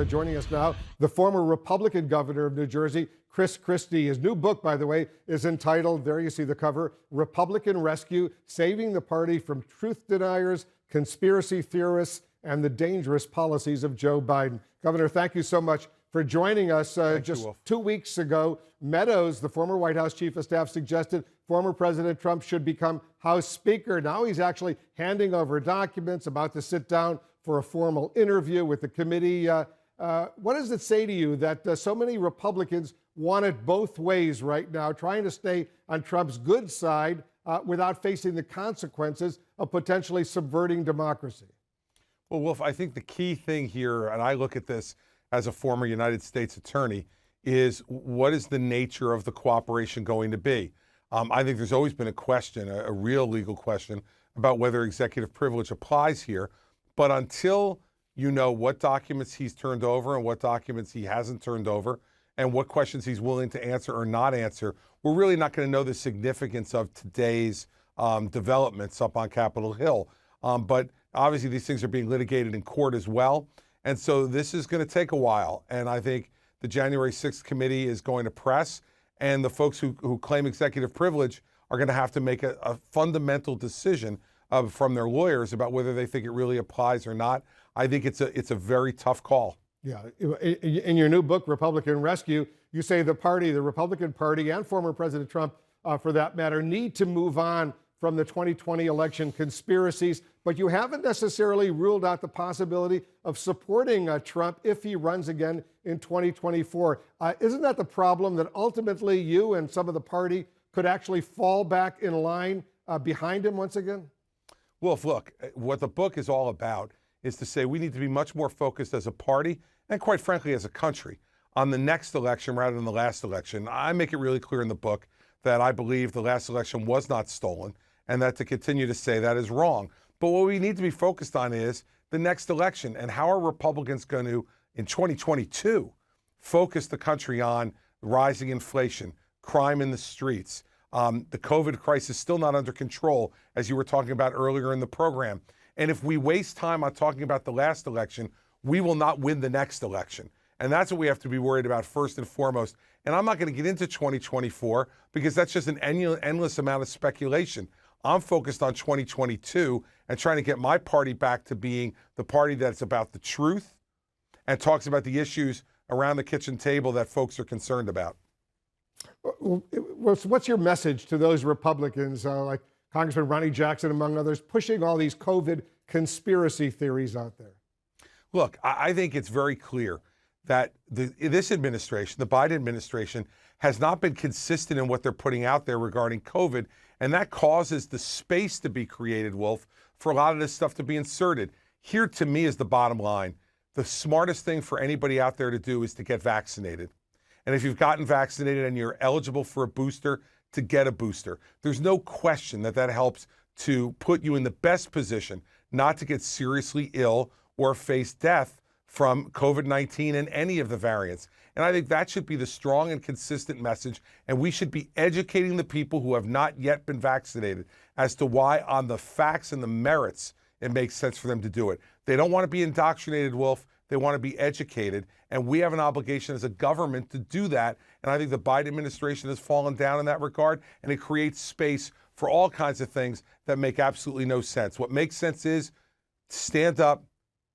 Joining us now, the former Republican governor of New Jersey, Chris Christie. His new book, by the way, is entitled, there you see the cover, Republican Rescue, Saving the Party from Truth Deniers, Conspiracy Theorists, and the Dangerous Policies of Joe Biden. Governor, thank you so much for joining us. Just 2 weeks ago, Meadows, the former White House chief of staff, suggested former President Trump should become House Speaker. Now he's actually handing over documents, about to sit down for a formal interview with the committee. What does it say to you that so many Republicans want it both ways right now, trying to stay on Trump's good side without facing the consequences of potentially subverting democracy? Well, Wolf, I think the key thing here, and I look at this as a former United States attorney, is what is the nature of the cooperation going to be? I think there's always been a question, a real legal question, about whether executive privilege applies here. But until you know what documents he's turned over and what documents he hasn't turned over and what questions he's willing to answer or not answer, we're really not going to know the significance of today's developments up on Capitol Hill. But obviously these things are being litigated in court as well. And so this is going to take a while. And I think the January 6th committee is going to press, and the folks who claim executive privilege are going to have to make a fundamental decision from their lawyers about whether they think it really applies or not. I think it's a very tough call. Yeah. In your new book, Republican Rescue, you say the Republican Party, and former President Trump, for that matter, need to move on from the 2020 election conspiracies, but you haven't necessarily ruled out the possibility of supporting Trump if he runs again in 2024. Isn't that the problem, that ultimately you and some of the party could actually fall back in line behind him once again? Wolf, look, what the book is all about is to say we need to be much more focused as a party and, quite frankly, as a country on the next election rather than the last election. I make it really clear in the book that I believe the last election was not stolen, and that to continue to say that is wrong. But what we need to be focused on is the next election, and how are Republicans going to, in 2022, focus the country on rising inflation, crime in the streets, the COVID crisis still not under control, as you were talking about earlier in the program. And if we waste time on talking about the last election, we will not win the next election. And that's what we have to be worried about first and foremost. And I'm not going to get into 2024 because that's just an endless amount of speculation. I'm focused on 2022 and trying to get my party back to being the party that's about the truth and talks about the issues around the kitchen table that folks are concerned about. What's your message to those Republicans, like Congressman Ronny Jackson, among others, pushing all these COVID conspiracy theories out there? Look, I think it's very clear that this administration, the Biden administration, has not been consistent in what they're putting out there regarding COVID, and that causes the space to be created, Wolf, for a lot of this stuff to be inserted. Here, to me, is the bottom line. The smartest thing for anybody out there to do is to get vaccinated. And if you've gotten vaccinated and you're eligible for a booster, to get a booster. There's no question that that helps to put you in the best position not to get seriously ill or face death from COVID-19 and any of the variants. And I think that should be the strong and consistent message. And we should be educating the people who have not yet been vaccinated as to why, on the facts and the merits, it makes sense for them to do it. They don't want to be indoctrinated, Wolf. They want to be educated. And we have an obligation as a government to do that. And I think the Biden administration has fallen down in that regard. And it creates space for all kinds of things that make absolutely no sense. What makes sense is stand up,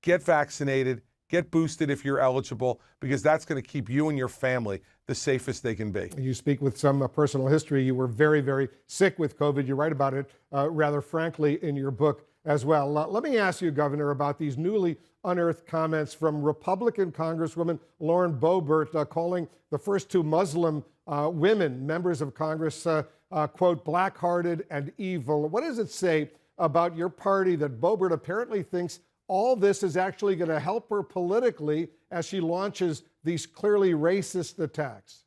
get vaccinated, get boosted if you're eligible, because that's going to keep you and your family the safest they can be. You speak with some personal history. You were very, very sick with COVID. You write about it rather frankly in your book as well. Let me ask you, Governor, about these newly unearthed comments from Republican Congresswoman Lauren Boebert calling the first two Muslim women members of Congress, quote, black-hearted and evil. What does it say about your party that Boebert apparently thinks all this is actually going to help her politically as she launches these clearly racist attacks?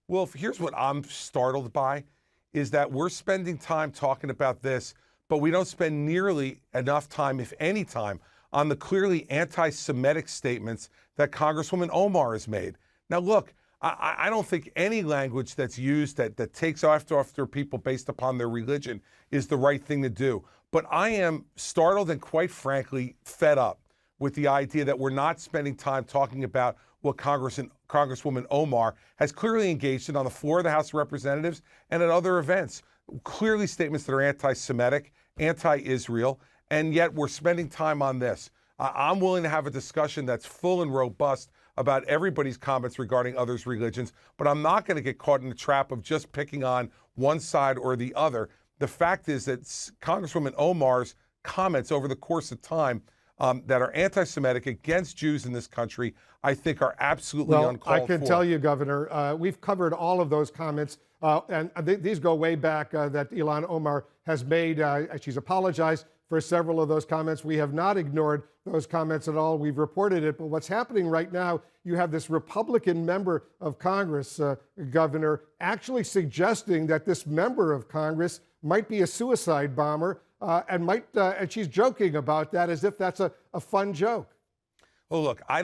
Well, here's what I'm startled by, is that we're spending time talking about this, but we don't spend nearly enough time, if any time, on the clearly anti-Semitic statements that Congresswoman Omar has made. Now, look, I don't think any language that's used that takes after people based upon their religion is the right thing to do. But I am startled and, quite frankly, fed up with the idea that we're not spending time talking about what Congresswoman Omar has clearly engaged in on the floor of the House of Representatives and at other events. Clearly statements that are anti-Semitic, anti-Israel, and yet we're spending time on this. I'm willing to have a discussion that's full and robust about everybody's comments regarding others' religions, but I'm not going to get caught in the trap of just picking on one side or the other. The fact is that Congresswoman Omar's comments over the course of time that are anti-Semitic against Jews in this country, I think are absolutely uncalled for. I can tell you, Governor, we've covered all of those comments, and these go way back that Ilhan Omar has made. She's apologized for several of those comments. We have not ignored those comments at all. We've reported it. But what's happening right now, you have this Republican member of Congress, Governor, actually suggesting that this member of Congress might be a suicide bomber, and she's joking about that as if that's a fun joke. Well, look, I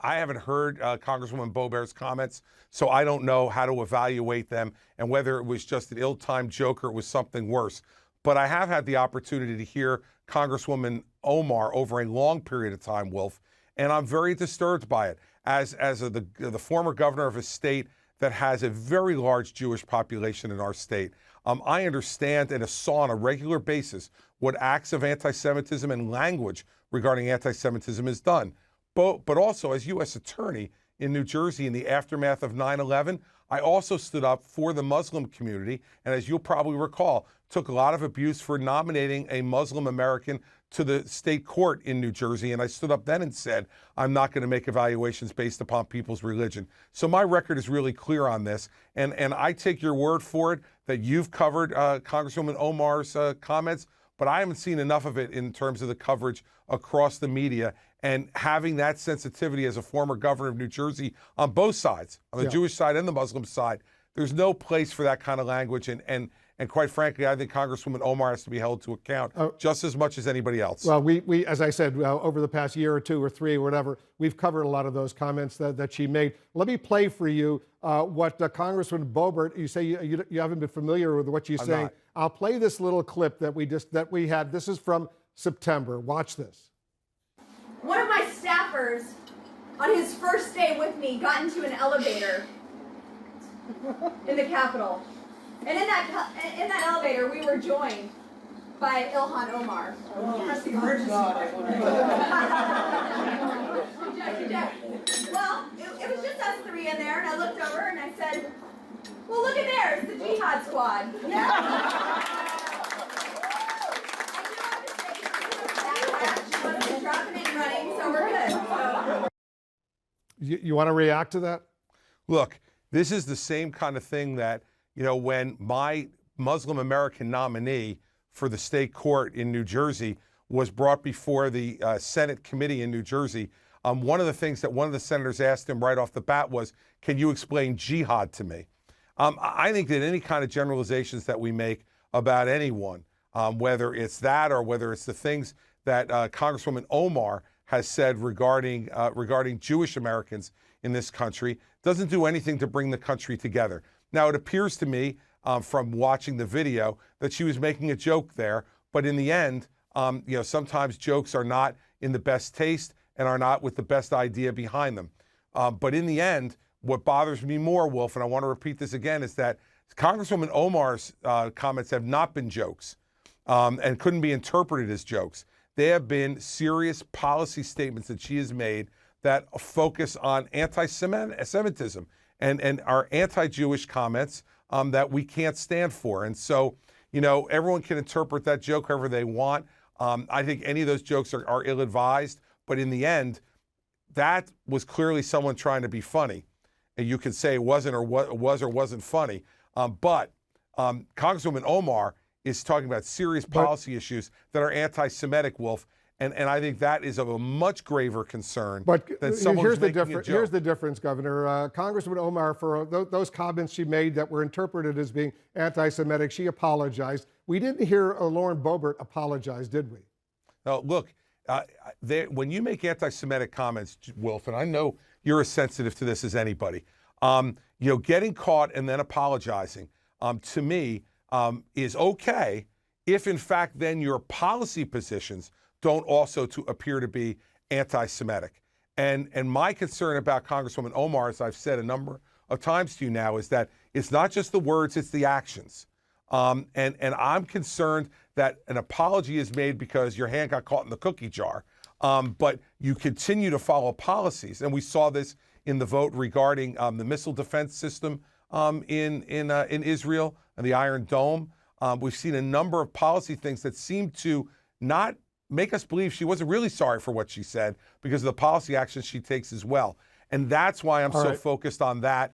haven't heard Congresswoman Boebert's comments, so I don't know how to evaluate them and whether it was just an ill-timed joke or it was something worse. But I have had the opportunity to hear Congresswoman Omar over a long period of time, Wolf, and I'm very disturbed by it. As the former governor of a state that has a very large Jewish population in our state, I understand and saw on a regular basis what acts of anti-Semitism and language regarding anti-Semitism is done. But also, as U.S. Attorney in New Jersey in the aftermath of 9/11, I also stood up for the Muslim community, and as you'll probably recall, took a lot of abuse for nominating a Muslim American to the state court in New Jersey, and I stood up then and said, I'm not going to make evaluations based upon people's religion. So my record is really clear on this, and I take your word for it that you've covered Congresswoman Omar's comments, but I haven't seen enough of it in terms of the coverage across the media. And having that sensitivity as a former governor of New Jersey on both sides, on the Jewish side and the Muslim side, there's no place for that kind of language. And quite frankly, I think Congresswoman Omar has to be held to account just as much as anybody else. Well, we as I said, over the past year or two or three or whatever, we've covered a lot of those comments that she made. Let me play for you what Congresswoman Boebert, you say you haven't been familiar with what she's saying. Not. I'll play this little clip that we had. This is from September. Watch this. One of my staffers, on his first day with me, got into an elevator in the Capitol. And in that elevator, we were joined by Ilhan Omar. Well, it was just us three in there, and I looked over and I said, well, look at there, it's the Jihad Squad. You want to react to that? Look, this is the same kind of thing that, when my Muslim American nominee for the state court in New Jersey was brought before the Senate committee in New Jersey, one of the things that one of the senators asked him right off the bat was, can you explain jihad to me? I think that any kind of generalizations that we make about anyone, whether it's that or whether it's the things that Congresswoman Omar has said regarding Jewish Americans in this country, doesn't do anything to bring the country together. Now, it appears to me from watching the video that she was making a joke there, but in the end, sometimes jokes are not in the best taste and are not with the best idea behind them. But in the end, what bothers me more, Wolf, and I want to repeat this again, is that Congresswoman Omar's comments have not been jokes and couldn't be interpreted as jokes. They have been serious policy statements that she has made that focus on anti-Semitism and are anti-Jewish comments that we can't stand for. And so, everyone can interpret that joke however they want. I think any of those jokes are ill-advised, but in the end, that was clearly someone trying to be funny. And you could say it wasn't or was or wasn't funny. But Congresswoman Omar is talking about serious policy issues that are anti-Semitic, Wolf, and I think that is of a much graver concern than someone who's making a joke. Here's the difference, Governor. Congresswoman Omar, for those comments she made that were interpreted as being anti-Semitic, she apologized. We didn't hear Lauren Boebert apologize, did we? Now, look, when you make anti-Semitic comments, Wolf, and I know you're as sensitive to this as anybody, getting caught and then apologizing, to me, is okay if, in fact, then your policy positions don't also appear to be anti-Semitic. And my concern about Congresswoman Omar, as I've said a number of times to you now, is that it's not just the words, it's the actions. And I'm concerned that an apology is made because your hand got caught in the cookie jar, but you continue to follow policies. And we saw this in the vote regarding the missile defense system in Israel and the Iron Dome. We've seen a number of policy things that seem to not make us believe she wasn't really sorry for what she said because of the policy actions she takes as well. And that's why I'm so focused on that